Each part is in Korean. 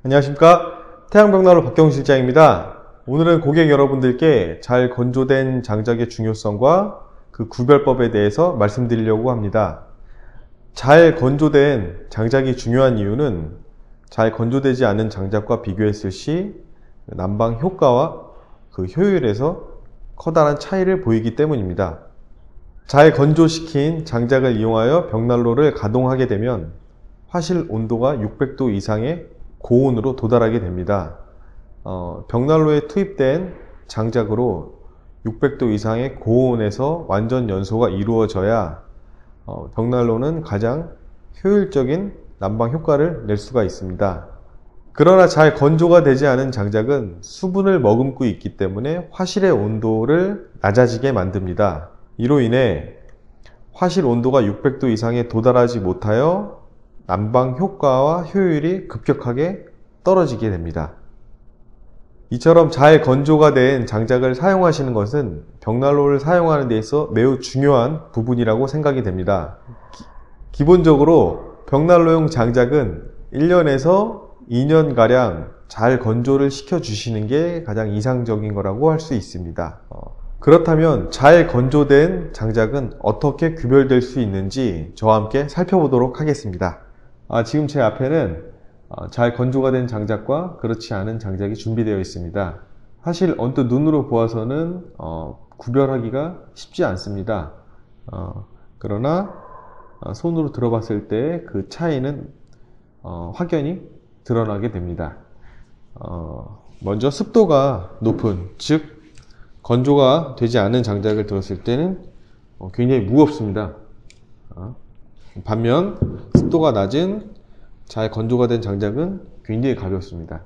안녕하십니까, 태양벽난로 박경훈 실장입니다. 오늘은 고객 여러분들께 잘 건조된 장작의 중요성과 그 구별법에 대해서 말씀드리려고 합니다. 잘 건조된 장작이 중요한 이유는 잘 건조되지 않은 장작과 비교했을 시 난방 효과와 그 효율에서 커다란 차이를 보이기 때문입니다. 잘 건조시킨 장작을 이용하여 벽난로를 가동하게 되면 화실 온도가 600도 이상의 고온으로 도달하게 됩니다. 벽난로에 투입된 장작으로 600도 이상의 고온에서 완전 연소가 이루어져야 벽난로는 가장 효율적인 난방 효과를 낼 수가 있습니다. 그러나 잘 건조가 되지 않은 장작은 수분을 머금고 있기 때문에 화실의 온도를 낮아지게 만듭니다. 이로 인해 화실 온도가 600도 이상에 도달하지 못하여 난방 효과와 효율이 급격하게 떨어지게 됩니다. 이처럼 잘 건조가 된 장작을 사용하시는 것은 벽난로를 사용하는 데 있어 매우 중요한 부분이라고 생각이 됩니다. 기본적으로 벽난로용 장작은 1년에서 2년가량 잘 건조를 시켜 주시는 게 가장 이상적인 거라고 할 수 있습니다. 그렇다면 잘 건조된 장작은 어떻게 구별될 수 있는지 저와 함께 살펴보도록 하겠습니다. 지금 제 앞에는 잘 건조가 된 장작과 그렇지 않은 장작이 준비되어 있습니다. 사실 언뜻 눈으로 보아서는 구별하기가 쉽지 않습니다. 그러나 손으로 들어봤을 때 그 차이는 확연히 드러나게 됩니다. 먼저 습도가 높은, 즉 건조가 되지 않은 장작을 들었을 때는 굉장히 무겁습니다. 반면 습도가 낮은 잘 건조가 된 장작은 굉장히 가볍습니다.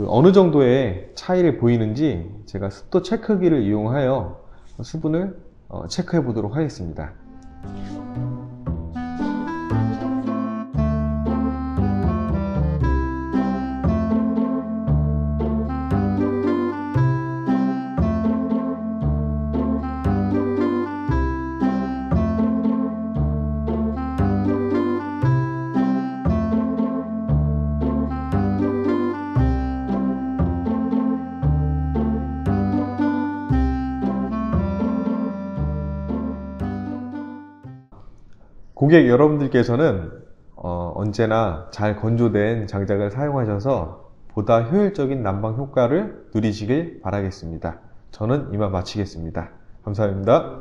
어느 정도의 차이를 보이는지 제가 습도 체크기를 이용하여 수분을 체크해 보도록 하겠습니다. 고객 여러분들께서는 언제나 잘 건조된 장작을 사용하셔서 보다 효율적인 난방 효과를 누리시길 바라겠습니다. 저는 이만 마치겠습니다. 감사합니다.